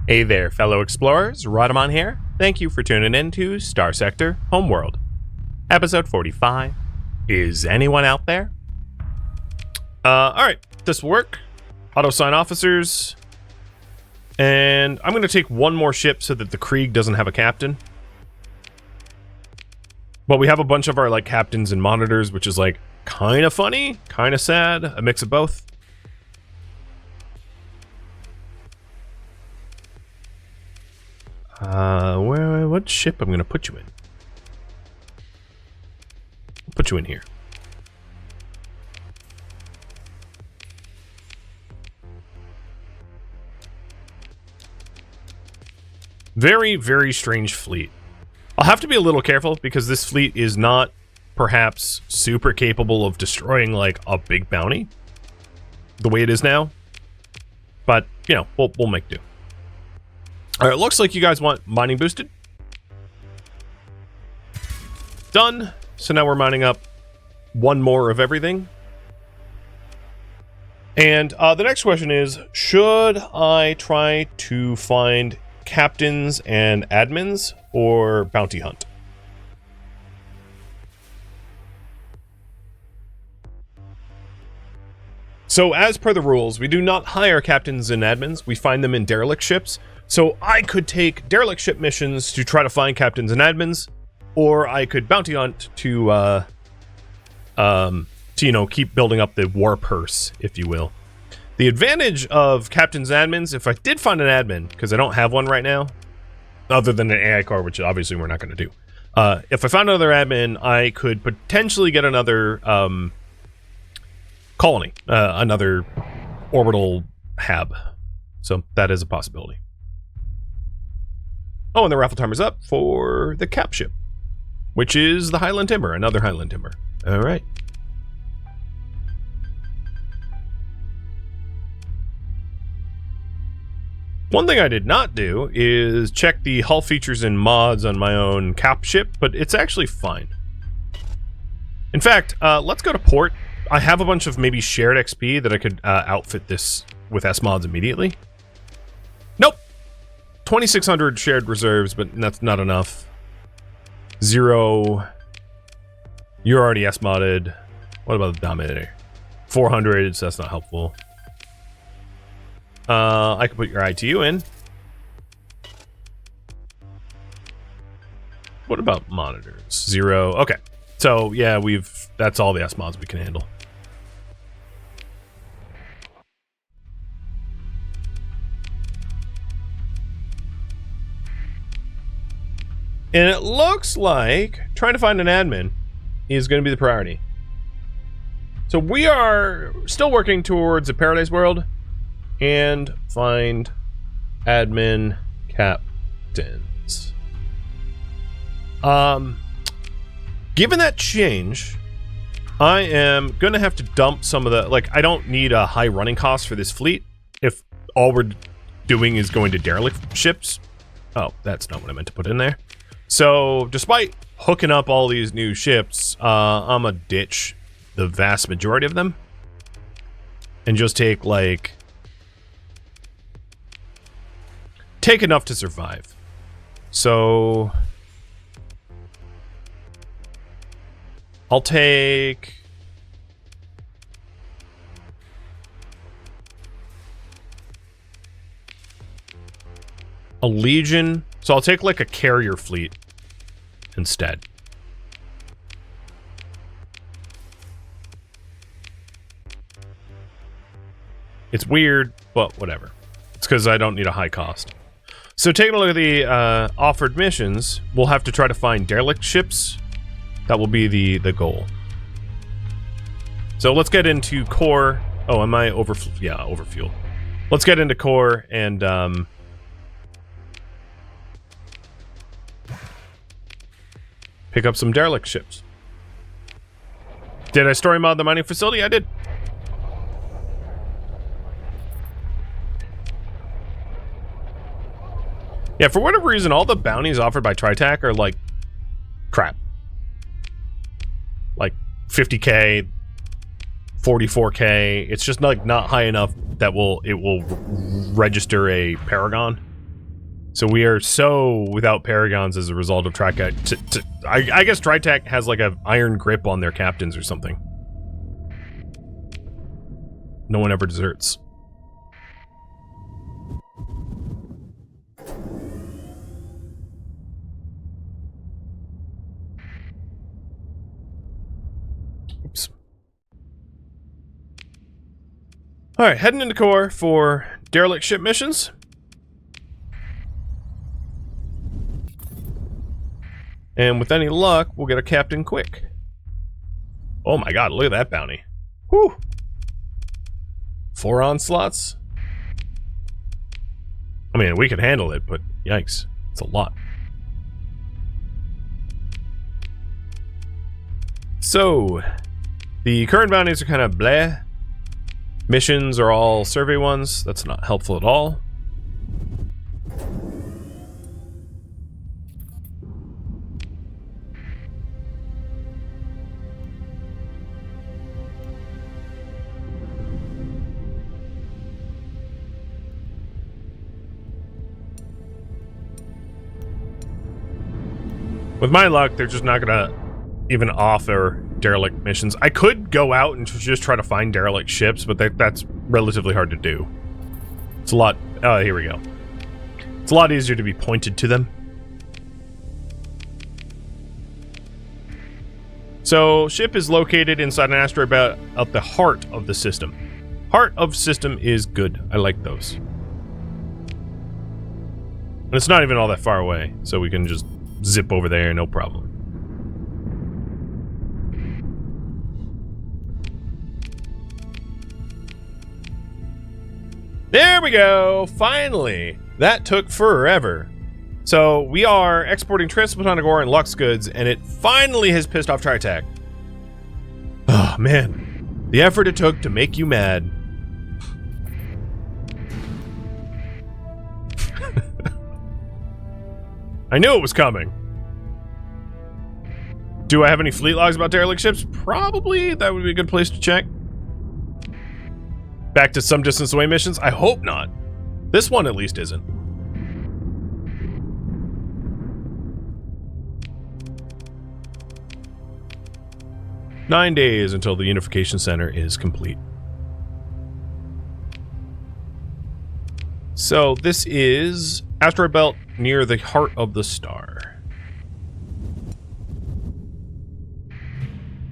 Hey there, fellow explorers, Rodamon here. Thank you for tuning in to Starsector Homeworld. Episode 45. Is anyone out there? Alright, this will work. Auto-sign officers. And I'm going to take one more ship so that the Krieg doesn't have a captain. But we have a bunch of our, captains and monitors, which is, kind of funny, kind of sad, a mix of both. What ship I'm going to put you in? I'll put you in here. Very, very strange fleet. I'll have to be a little careful because this fleet is not perhaps super capable of destroying a big bounty the way it is now. But, we'll make do. Alright, it looks like you guys want mining boosted. Done. So now we're mining up one more of everything. And the next question is, should I try to find captains and admins or bounty hunt? So as per the rules, we do not hire captains and admins. We find them in derelict ships. So I could take derelict ship missions to try to find captains and admins, or I could bounty hunt to keep building up the war purse, if you will. The advantage of captains and admins, if I did find an admin, because I don't have one right now, other than an AI car, which obviously we're not going to do. If I found another admin, I could potentially get another colony, another orbital hab. So that is a possibility. Oh, and the raffle timer's up for the cap ship, which is the Highland Timber, another Highland Timber. All right. One thing I did not do is check the hull features and mods on my own cap ship, but it's actually fine. In fact, let's go to port. I have a bunch of maybe shared XP that I could outfit this with S mods immediately. Nope. 2,600 shared reserves, but that's not enough. 0. You're already S modded. What about the Dominator? 400, so that's not helpful. I can put your ITU in. What about monitors? 0. Okay. So, yeah, that's all the S mods we can handle. And it looks like trying to find an admin is going to be the priority. So we are still working towards a paradise world and find admin captains. Given that change, I am going to have to dump some of the, I don't need a high running cost for this fleet if all we're doing is going to derelict ships. Oh, that's not what I meant to put in there. So, despite hooking up all these new ships, I'm gonna ditch the vast majority of them and just take, take enough to survive. So, I'll take a Legion. So I'll take a carrier fleet instead. It's weird, but whatever. It's because I don't need a high cost. So taking a look at the offered missions, we'll have to try to find derelict ships. That will be the goal. So let's get into core. Oh, am I overfuel? Let's get into core and pick up some derelict ships. Did I story mod the mining facility? I did. Yeah, for whatever reason, all the bounties offered by Tritac are crap. 50k, 44k. It's just not high enough that it will register a Paragon. So we are so without paragons as a result of Tritek. I guess Tritek has like an iron grip on their captains or something. No one ever deserts. Oops. Alright, heading into core for derelict ship missions. And with any luck, we'll get a captain quick. Oh my god, look at that bounty. Whew! 4 onslaughts? I mean, we could handle it, but yikes. It's a lot. So, the current bounties are kind of bleh. Missions are all survey ones. That's not helpful at all. With my luck, they're just not gonna even offer derelict missions. I could go out and just try to find derelict ships, but that's relatively hard to do. It's a lot... Oh, here we go. It's a lot easier to be pointed to them. So, ship is located inside an asteroid belt at the heart of the system. Heart of system is good. I like those. And it's not even all that far away, so we can just zip over there, no problem. There we go! Finally! That took forever. So, we are exporting transplatonic ore and Lux goods, and it finally has pissed off Tritek. Oh, man. The effort it took to make you mad. I knew it was coming. Do I have any fleet logs about derelict ships? Probably. That would be a good place to check. Back to some distance away missions? I hope not. This one at least isn't. Nine days until the unification center is complete. So this is asteroid belt near the heart of the star.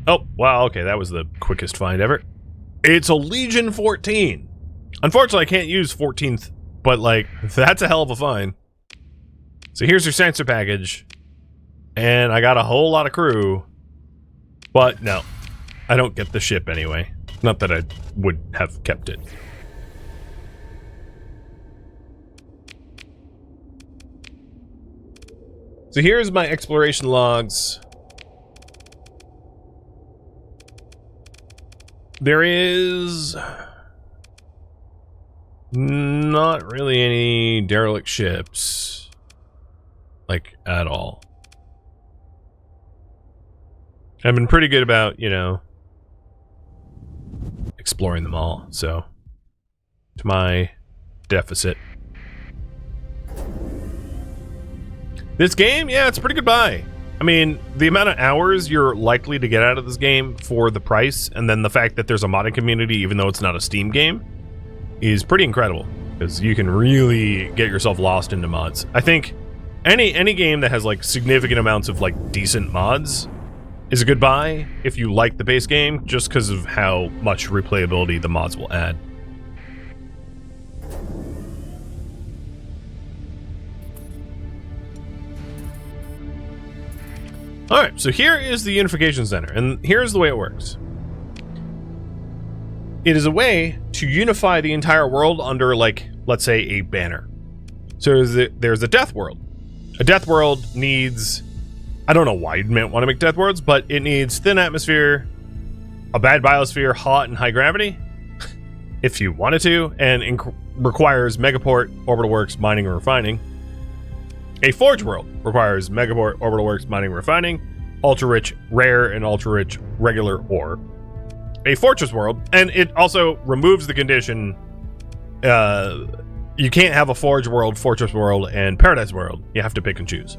Oh, wow, okay, that was the quickest find ever. It's a Legion 14. Unfortunately, I can't use 14th, but like, that's a hell of a find. So here's your sensor package. And I got a whole lot of crew. But no, I don't get the ship anyway. Not that I would have kept it. So here's my exploration logs. There is not really any derelict ships, like, at all. I've been pretty good about, you know, exploring them all, so to my deficit. This game, yeah, it's a pretty good buy. I mean, the amount of hours you're likely to get out of this game for the price, and then the fact that there's a modding community, even though it's not a Steam game, is pretty incredible. Because you can really get yourself lost into mods. I think any game that has like significant amounts of like decent mods is a good buy if you like the base game, just because of how much replayability the mods will add. Alright, so here is the Unification Center, and here's the way it works. It is a way to unify the entire world under, like, let's say, a banner. So there's a death world. A death world needs... I don't know why you'd want to make death worlds, but it needs thin atmosphere, a bad biosphere, hot and high gravity, if you wanted to, and requires megaport, orbital works, mining, and refining. A forge world requires megaport, orbital works, mining, and refining, ultra-rich rare, and ultra-rich regular ore. A fortress world, and it also removes the condition you can't have a Forge world, Fortress world, and Paradise world. You have to pick and choose.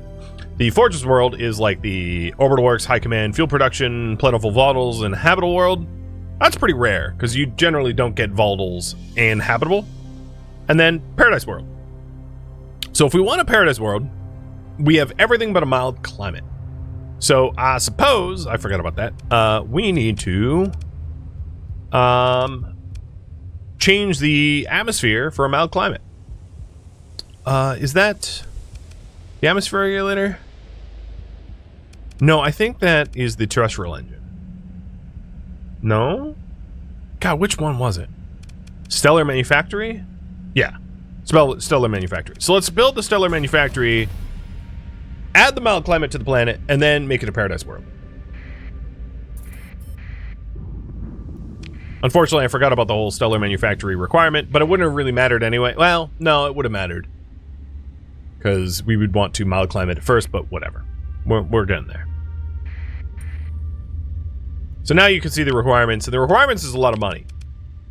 The Fortress world is like the Orbital Works, High Command, Fuel Production, Plentiful Vaultals, and Habitable world. That's pretty rare, because you generally don't get Vaultals and Habitable. And then Paradise world. So if we want a Paradise world, we have everything but a mild climate. So I suppose, I forgot about that, we need to change the atmosphere for a mild climate. Is that the atmosphere regulator? No, I think that is the terrestrial engine. No? God, which one was it? Stellar Manufactory? Yeah. Stellar Manufactory. So let's build the Stellar Manufactory, add the mild climate to the planet, and then make it a Paradise world. Unfortunately, I forgot about the whole Stellar Manufactory requirement, but it wouldn't have really mattered anyway. Well, no, it would have mattered. Because we would want to mild climate at first, but whatever. We're getting there. So now you can see the requirements, and the requirements is a lot of money.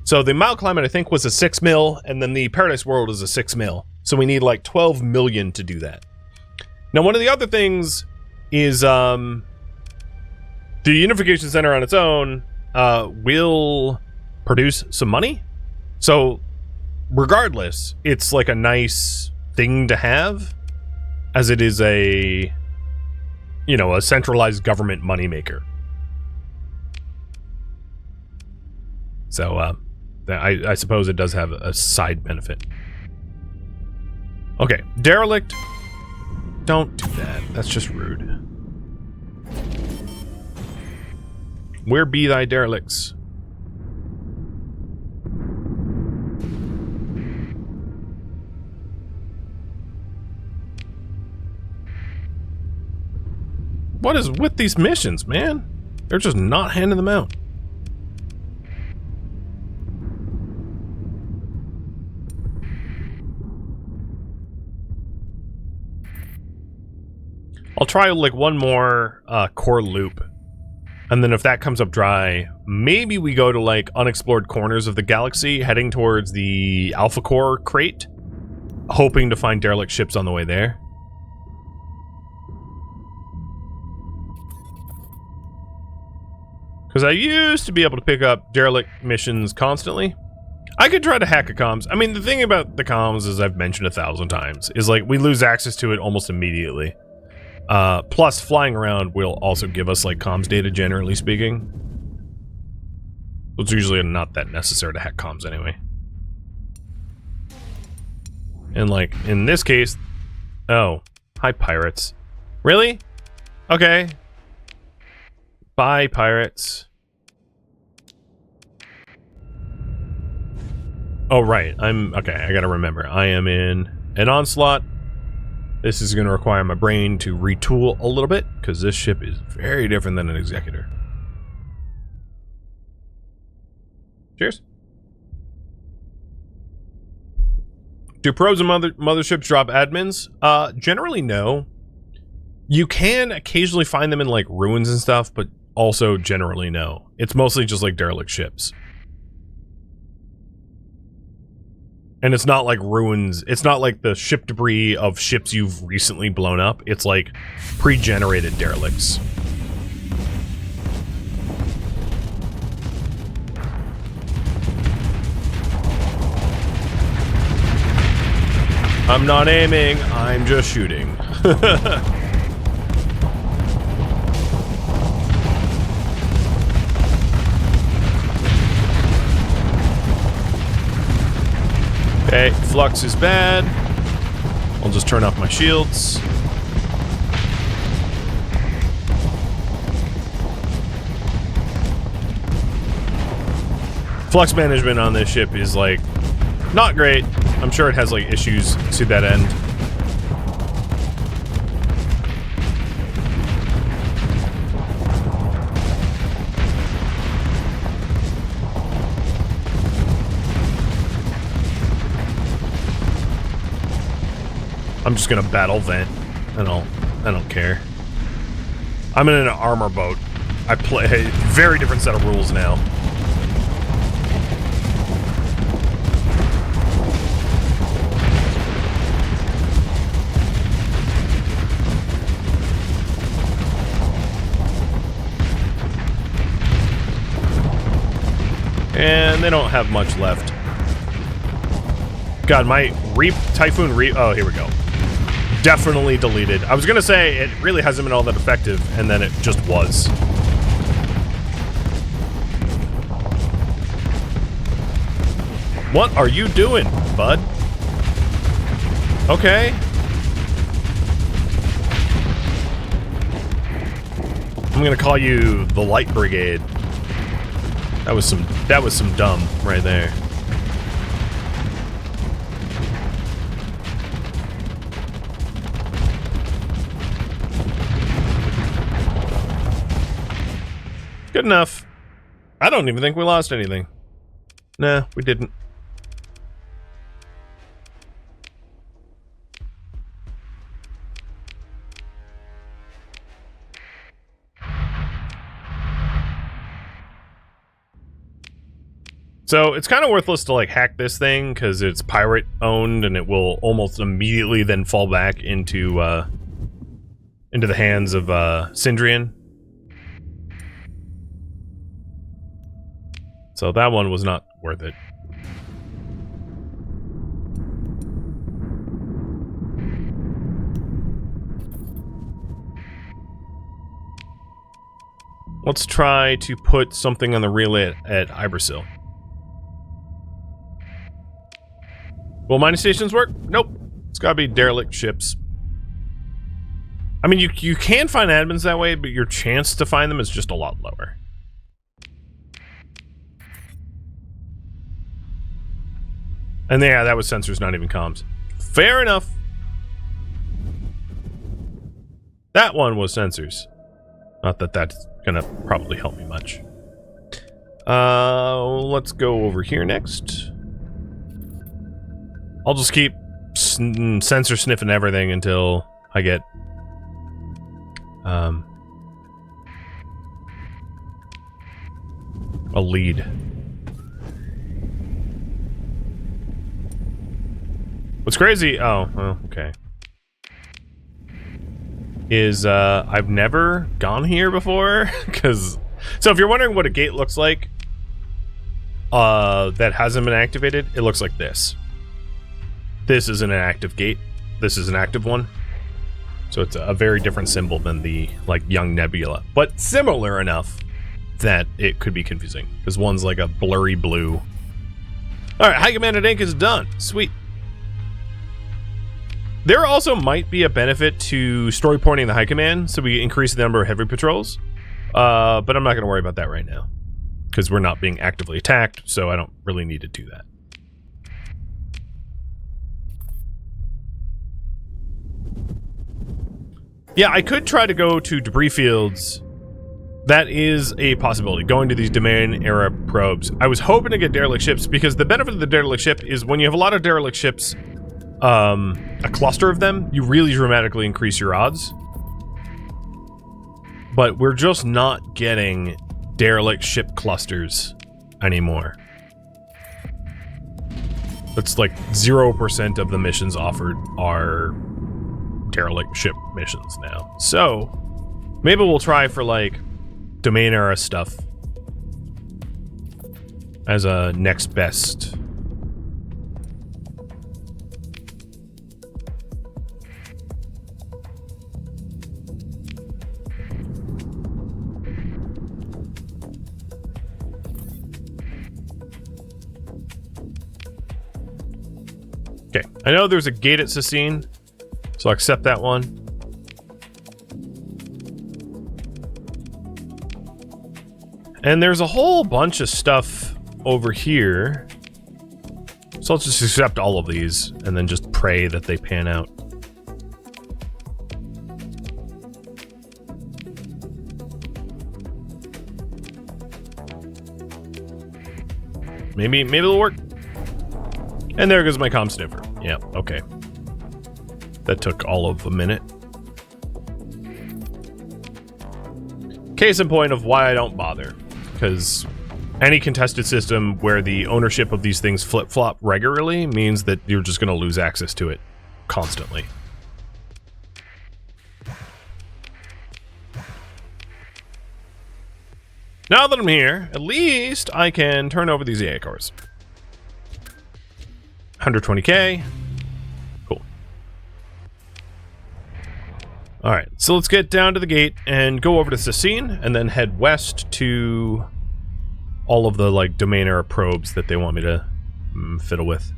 So the mild climate, I think, was a 6 mil, and then the Paradise world is a 6 mil. So we need like 12 million to do that. Now, one of the other things is the Unification Center on its own will produce some money. So regardless, it's like a nice thing to have, as it is a, you know, a centralized government moneymaker. So I suppose it does have a side benefit. Okay, derelict. Don't do that. That's just rude. Where be thy derelicts? What is with these missions, man? They're just not handing them out. I'll try like one more core loop, and then if that comes up dry, maybe we go to like unexplored corners of the galaxy, heading towards the Alpha Core crate, hoping to find derelict ships on the way there. Because I used to be able to pick up derelict missions constantly. I could try to hack a comms. I mean, the thing about the comms, as I've mentioned 1,000 times, is like we lose access to it almost immediately. Plus, flying around will also give us, like, comms data, generally speaking. It's usually not that necessary to hack comms anyway. And, like, in this case... Oh. Hi, pirates. Really? Okay. Bye, pirates. Oh, right. Okay, I gotta remember. I am in an onslaught. This is going to require my brain to retool a little bit, because this ship is very different than an Executor. Cheers. Do probes and motherships drop admins? Generally, no. You can occasionally find them in, like, ruins and stuff, but also generally no. It's mostly just, like, derelict ships. And it's not like ruins, it's not like the ship debris of ships you've recently blown up. It's like pre-generated derelicts. I'm not aiming, I'm just shooting. Okay, flux is bad. I'll just turn off my shields. Flux management on this ship is, like, not great. I'm sure it has, like, issues to that end. I'm just gonna battle vent. I don't care. I'm in an armor boat. I play a very different set of rules now. and they don't have much left. God, my Typhoon oh, here we go. Definitely deleted. I was gonna say it really hasn't been all that effective, and then it just was. What are you doing, bud? Okay. I'm gonna call you the Light Brigade. That was some dumb right there. Good enough. I don't even think we lost anything. Nah, we didn't. So it's kind of worthless to like hack this thing because it's pirate owned and it will almost immediately then fall back into the hands of Syndrian. So that one was not worth it. Let's try to put something on the relay at Ibersil. Will mining stations work? Nope. It's gotta be derelict ships. I mean, you can find admins that way, but your chance to find them is just a lot lower. And yeah, that was sensors, not even comms. Fair enough. That one was sensors. Not that that's gonna probably help me much. Let's go over here next. I'll just keep sensor sniffing everything until I get a lead. What's crazy? Oh, well, okay. Is I've never gone here before because so if you're wondering what a gate looks like that hasn't been activated, it looks like this. This isn't an active gate. This is an active one. So it's a very different symbol than the, like, young nebula. But similar enough that it could be confusing. Because one's like a blurry blue. Alright, High Command at Ink is done. Sweet. There also might be a benefit to story porting the High Command, so we increase the number of heavy patrols. But I'm not going to worry about that right now. Because we're not being actively attacked, so I don't really need to do that. Yeah, I could try to go to debris fields. That is a possibility, going to these domain era probes. I was hoping to get derelict ships, because the benefit of the derelict ship is when you have a lot of derelict ships, a cluster of them, you really dramatically increase your odds. But we're just not getting derelict ship clusters anymore. It's like 0% of the missions offered are derelict ship missions now. So maybe we'll try for like domain era stuff as a next best. Okay, I know there's a gate at Cicine, so I'll accept that one. And there's a whole bunch of stuff over here. So I'll just accept all of these and then just pray that they pan out. Maybe it'll work. And there goes my comm sniffer. Yeah, okay. That took all of a minute. Case in point of why I don't bother. Because any contested system where the ownership of these things flip-flop regularly means that you're just going to lose access to it constantly. Now that I'm here, at least I can turn over these EA cores. 120k. Cool. Alright, so let's get down to the gate and go over to Sassine, and then head west to all of the, like, domain era probes that they want me to fiddle with.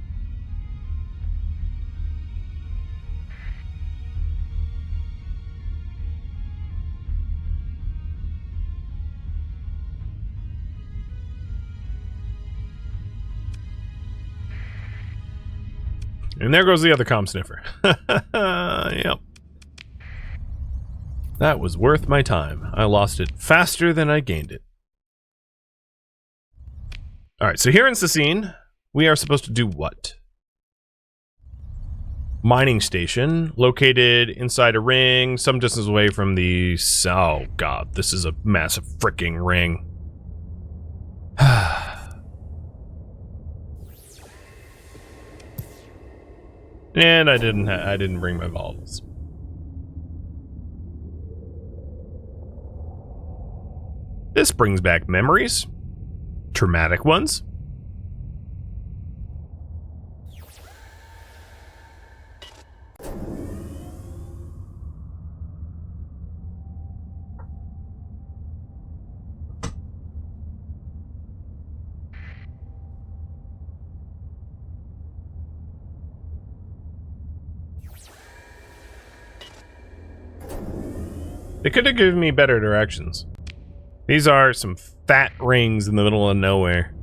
And there goes the other comm sniffer. Yep. That was worth my time. I lost it faster than I gained it. Alright, so here in Sassine, we are supposed to do what? Mining station, located inside a ring, some distance away from the... Oh god, this is a massive freaking ring. And I didn't bring my volatiles. This brings back memories. Traumatic ones. They could have given me better directions. These are some fat rings in the middle of nowhere.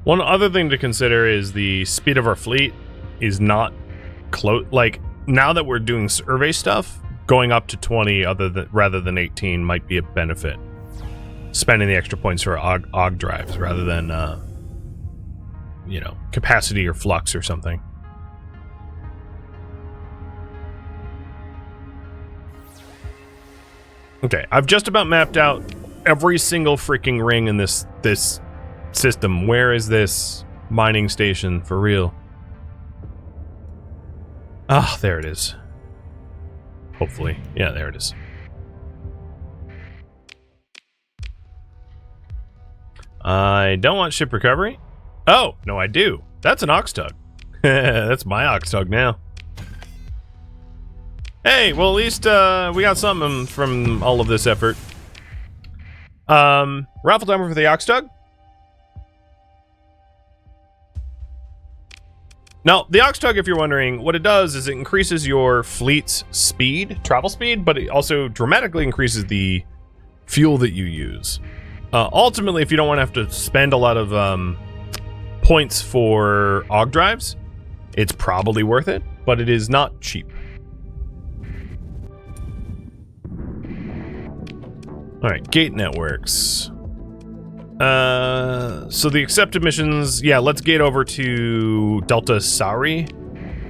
One other thing to consider is the speed of our fleet is not close. Like, now that we're doing survey stuff, going up to 20 rather than 18 might be a benefit. Spending the extra points for AUG drives rather than, you know, capacity or flux or something. Okay, I've just about mapped out every single freaking ring in this system. Where is this mining station for real? Ah, there it is. Hopefully. Yeah, there it is. I don't want ship recovery. Oh, no, I do. That's an ox tug. That's my ox tug now. Hey, well, at least we got something from all of this effort. Raffle timer for the ox tug. Now, the ox tug, if you're wondering, what it does is it increases your fleet's speed, travel speed, but it also dramatically increases the fuel that you use. Ultimately, if you don't want to have to spend a lot of points for AUG drives, it's probably worth it, but it is not cheap. Alright, gate networks. So the accepted missions, yeah, let's gate over to Delta Sauri,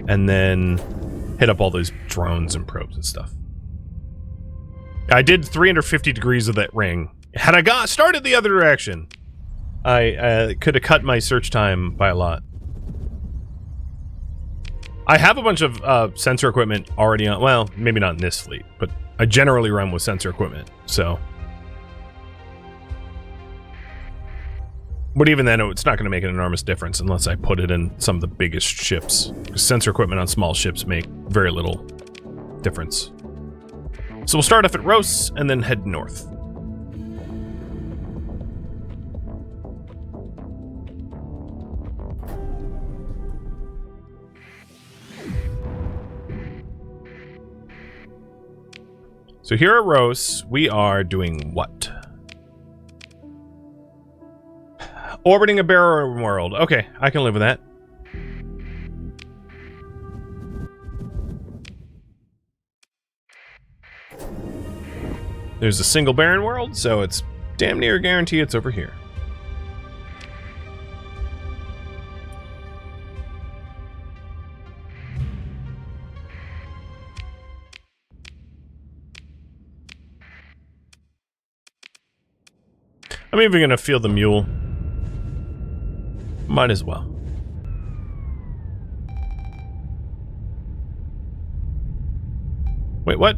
and then hit up all those drones and probes and stuff. I did 350 degrees of that ring. Had I started the other direction, I could have cut my search time by a lot. I have a bunch of sensor equipment already on, well, maybe not in this fleet, but I generally run with sensor equipment, so... But even then, it's not going to make an enormous difference unless I put it in some of the biggest ships. Sensor equipment on small ships make very little difference. So we'll start off at Rose and then head north. So here at Rose, we are doing what? Orbiting a barren world. Okay, I can live with that. There's a single barren world, so it's damn near a guarantee it's over here. I'm even gonna feel the mule. Might as well. Wait, what?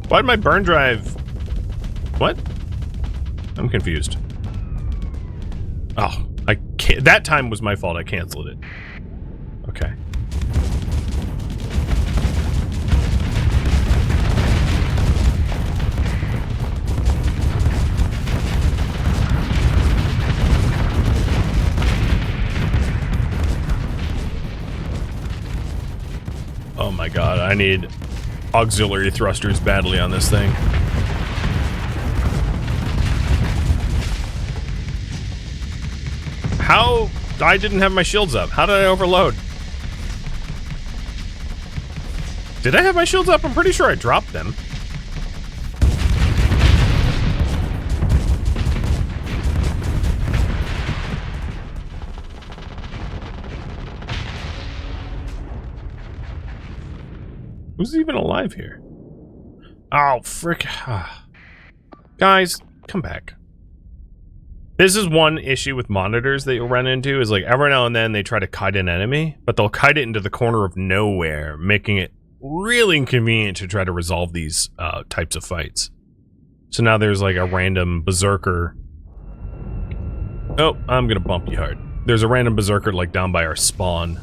Why did my burn drive... What? I'm confused. Oh, I can't... That time was my fault. I canceled it. Okay. Oh my god, I need auxiliary thrusters badly on this thing. How? I didn't have my shields up. How did I overload? Did I have my shields up? I'm pretty sure I dropped them. Who's even alive here? Oh, frick. Guys, come back. This is one issue with monitors that you'll run into, is like every now and then they try to kite an enemy, but they'll kite it into the corner of nowhere, making it really inconvenient to try to resolve these types of fights. So now there's like a random berserker. Oh, I'm gonna bump you hard. There's a random berserker like down by our spawn.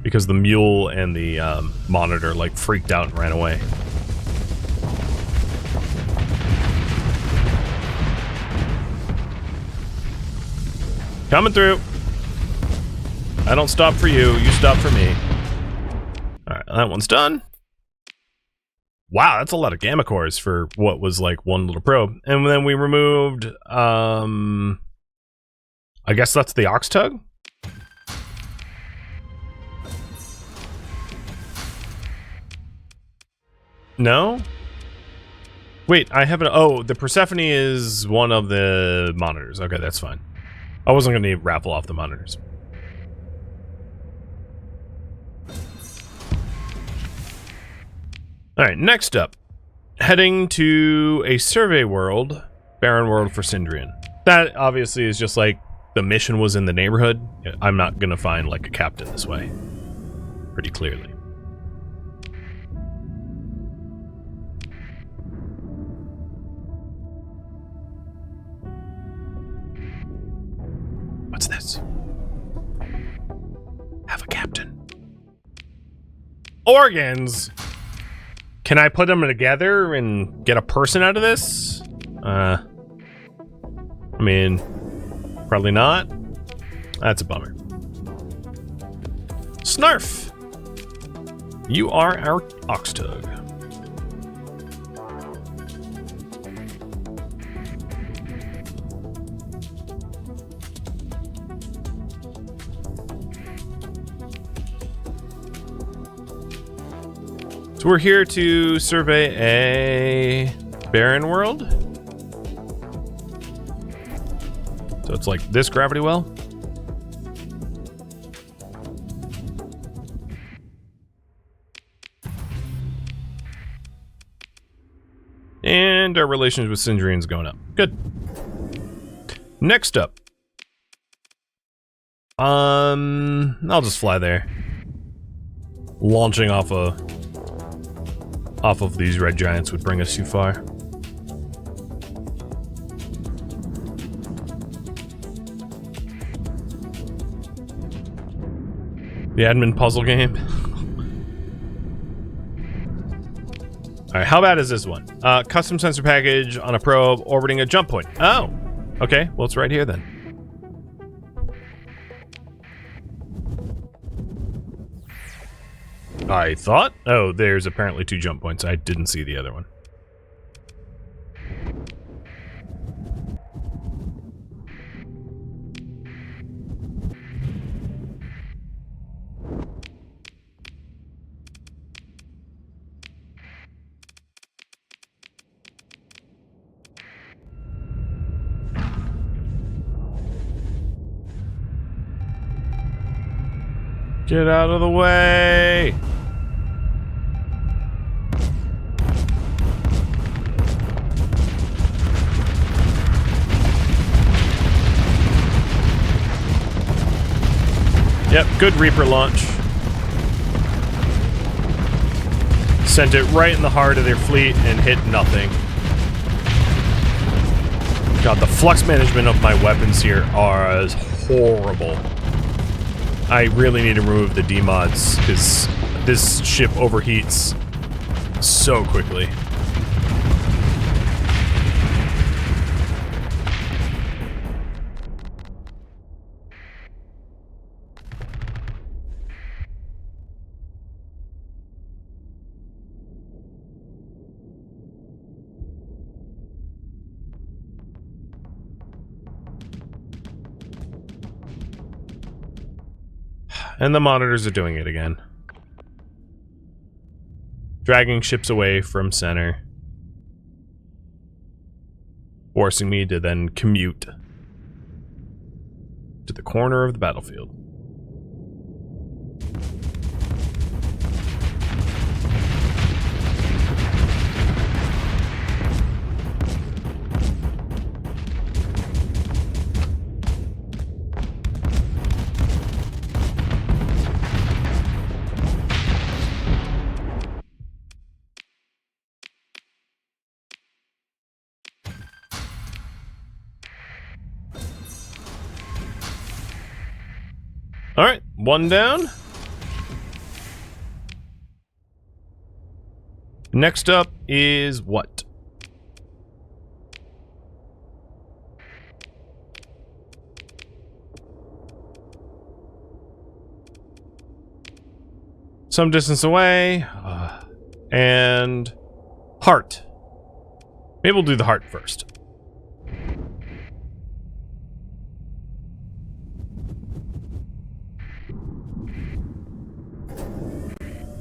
Because the mule and the monitor like freaked out and ran away. Coming through. I don't stop for you, you stop for me. Alright, that one's done. Wow, that's a lot of gamma cores for what was like one little probe. And then we removed, I guess that's the ox tug? No? Wait, I haven't... Oh, the Persephone is one of the monitors. Okay, that's fine. I wasn't going to raffle off the monitors. Alright, next up. Heading to a survey world. Barren world for Sindrian. That obviously is just like the mission was in the neighborhood. I'm not going to find like a captain this way. Pretty clearly. What's this? Have a captain. Organs! Can I put them together and get a person out of this? I mean, probably not. That's a bummer. Snarf! You are our ox tug. So we're here to survey a barren world. So it's like this gravity well. And our relations with Sindrian's going up. Good. Next up. I'll just fly there. Launching off of these red giants would bring us too far. The admin puzzle game. Alright, how bad is this one? Custom sensor package on a probe orbiting a jump point. Oh! Okay, well it's right here then. I thought? Oh, there's apparently 2 jump points. I didn't see the other one. Get out of the way! Yep, good Reaper launch. Sent it right in the heart of their fleet and hit nothing. God, the flux management of my weapons here is horrible. I really need to remove the demods because this ship overheats so quickly. And the monitors are doing it again. Dragging ships away from center. Forcing me to then commute to the corner of the battlefield. Alright, one down. Next up is what? Some distance away. And heart. Maybe we'll do the heart first.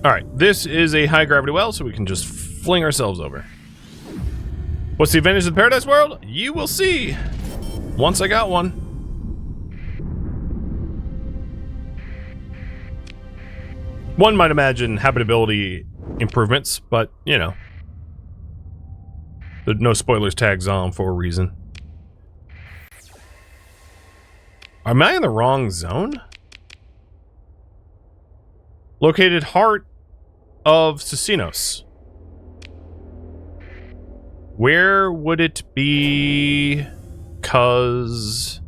Alright, this is a high gravity well, so we can just fling ourselves over. What's the advantage of the Paradise World? You will see once I got one. One might imagine habitability improvements, but, you know. There's no spoilers tags on for a reason. Am I in the wrong zone? Located heart of Casinos. Where would it be? 'Cause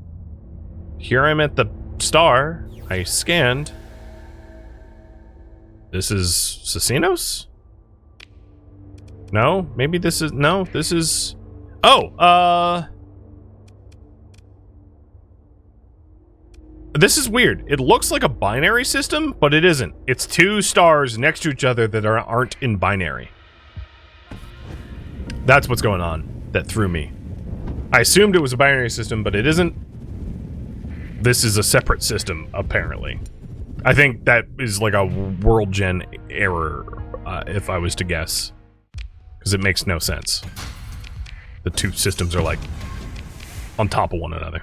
here I'm at the star. I scanned. This is Casinos? No, maybe this is, no, this is, oh, this is weird. It looks like a binary system, but it isn't. It's two stars next to each other that aren't in binary. That's what's going on. That threw me. I assumed it was a binary system, but it isn't. This is a separate system, apparently. I think that is like a world gen error, if I was to guess. Because it makes no sense. The two systems are like on top of one another.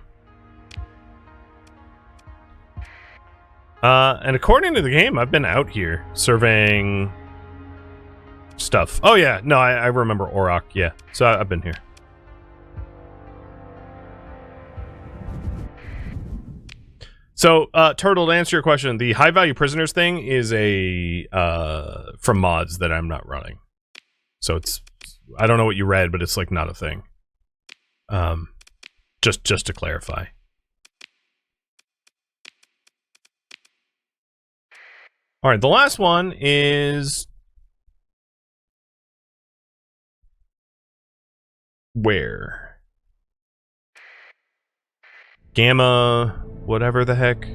And according to the game, I've been out here surveying stuff. Oh yeah, no, I remember Auroch, yeah. So I've been here. So, Turtle, to answer your question, the high value prisoners thing is a, from mods that I'm not running. So it's, I don't know what you read, but it's like not a thing. Just to clarify. All right, the last one is where? Gamma, whatever the heck.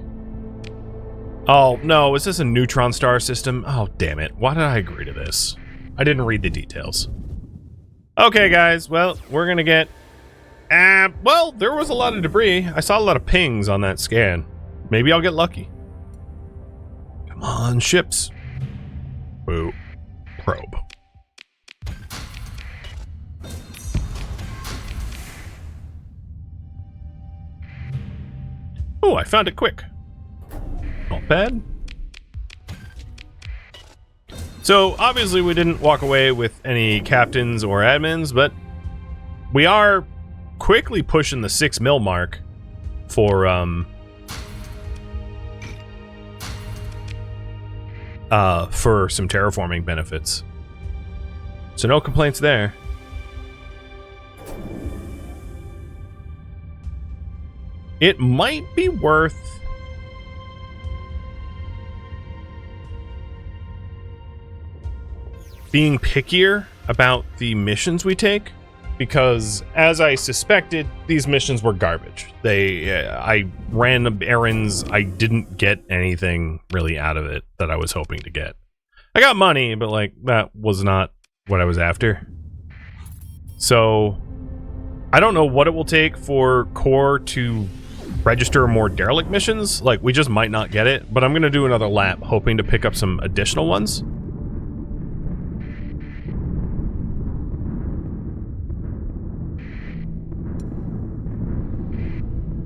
Oh, no, is this a neutron star system? Oh, damn it. Why did I agree to this? I didn't read the details. Okay, guys, well, we're gonna get... well, there was a lot of debris. I saw a lot of pings on that scan. Maybe I'll get lucky. Come on, ships. Boo. Probe. Oh, I found it quick. Not bad. So, obviously we didn't walk away with any captains or admins, but we are quickly pushing the 6 mil mark for for some terraforming benefits. So no complaints there. It might be worth being pickier about the missions we take, because as I suspected, these missions were garbage. I ran errands, I didn't get anything really out of it that I was hoping to get. I got money, but like that was not what I was after. So I don't know what it will take for Core to register more derelict missions. Like, we just might not get it, but I'm gonna do another lap hoping to pick up some additional ones.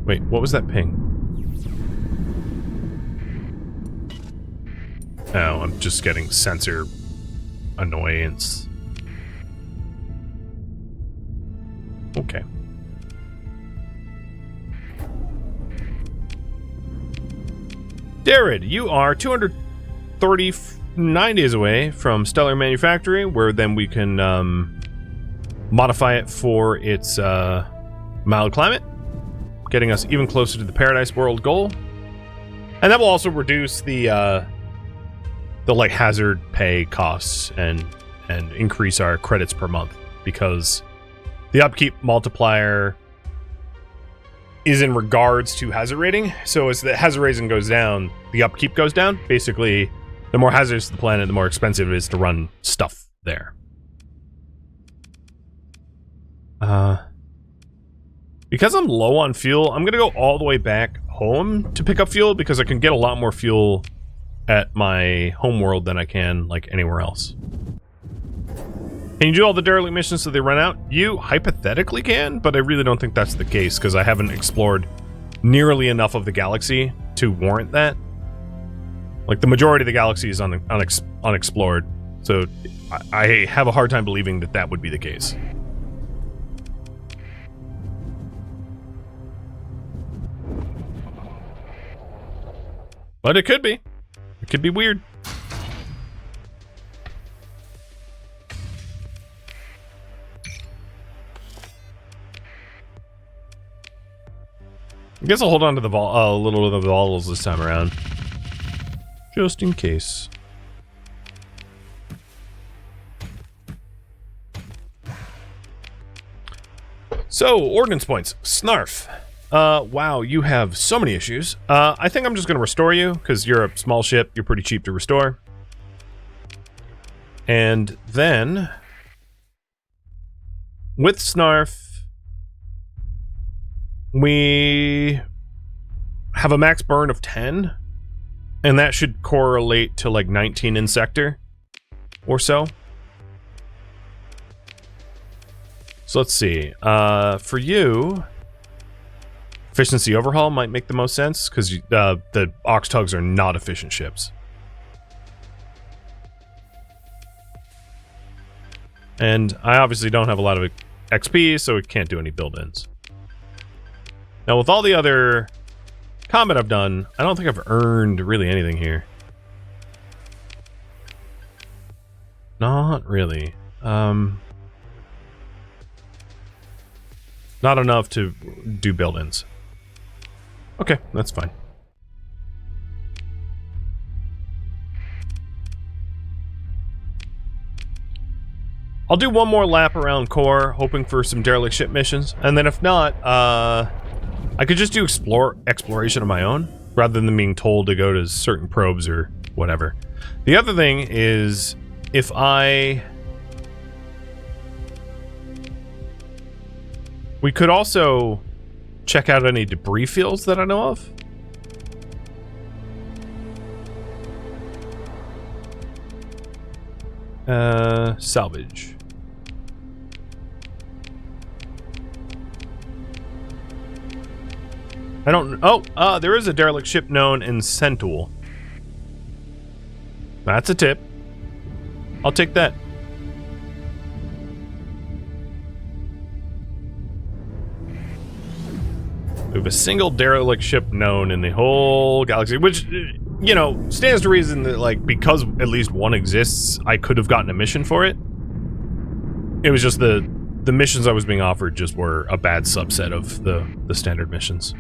Wait, what was that ping? Oh, I'm just getting sensor annoyance. Okay. Jared, you are 239 days away from Stellar Manufactory, where then we can modify it for its mild climate, getting us even closer to the Paradise World goal. And that will also reduce the like hazard pay costs and increase our credits per month, because the upkeep multiplier is in regards to hazard rating. So as the hazard rating goes down, the upkeep goes down. Basically, the more hazardous the planet, the more expensive it is to run stuff there. Because I'm low on fuel, I'm gonna go all the way back home to pick up fuel, because I can get a lot more fuel at my home world than I can like anywhere else. Can you do all the derelict missions so they run out? You hypothetically can, but I really don't think that's the case, because I haven't explored nearly enough of the galaxy to warrant that. Like, the majority of the galaxy is unexplored, so I have a hard time believing that that would be the case. But it could be. It could be weird. I guess I'll hold on to the little of the volatiles this time around, just in case. So, ordnance points. Snarf. Wow, you have so many issues. I think I'm just gonna restore you, because you're a small ship, you're pretty cheap to restore. And then, with Snarf, we have a max burn of 10, and that should correlate to like 19 in sector or so. So let's see. For you, efficiency overhaul might make the most sense, because the Ox Tugs are not efficient ships. And I obviously don't have a lot of XP, so it can't do any build-ins. Now, with all the other combat I've done, I don't think I've earned really anything here. Not really. Not enough to do build-ins. Okay, that's fine. I'll do one more lap around Core, hoping for some derelict ship missions, and then if not, I could just do exploration on my own, rather than being told to go to certain probes or whatever. The other thing is, if we could also check out any debris fields that I know of. Salvage. I don't... Oh, there is a derelict ship known in Centool. That's a tip. I'll take that. We have a single derelict ship known in the whole galaxy, which you know, stands to reason that, like, because at least one exists, I could have gotten a mission for it. It was just the missions I was being offered just were a bad subset of the standard missions.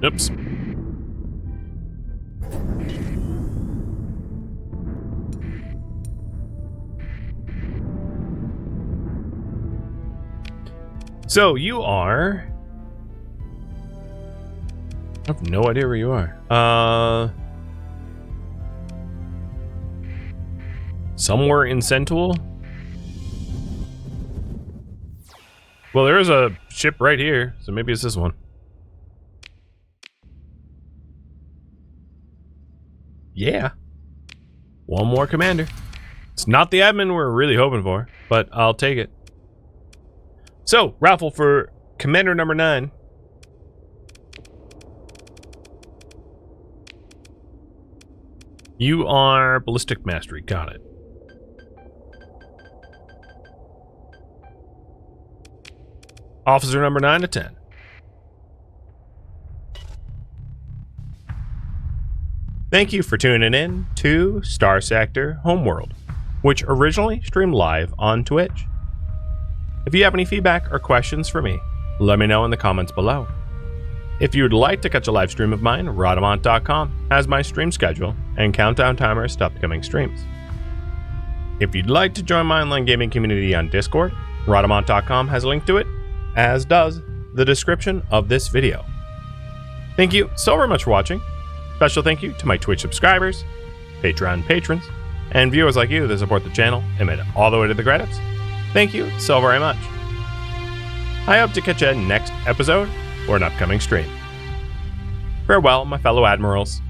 Oops. So you are... I have no idea where you are. Somewhere in Central? Well, there is a ship right here, so maybe it's this one. Yeah. One more commander. It's not the admin we're really hoping for, but I'll take it. So, raffle for commander number 9. You are ballistic mastery. Got it. Officer number 9 to 10. Thank you for tuning in to Starsector Homeworld, which originally streamed live on Twitch. If you have any feedback or questions for me, let me know in the comments below. If you would like to catch a live stream of mine, rodamont.com has my stream schedule and countdown timers to upcoming streams. If you'd like to join my online gaming community on Discord, rodamont.com has a link to it, as does the description of this video. Thank you so very much for watching. Special thank you to my Twitch subscribers, Patreon patrons, and viewers like you that support the channel and made it all the way to the credits. Thank you so very much. I hope to catch you next episode or an upcoming stream. Farewell, my fellow admirals.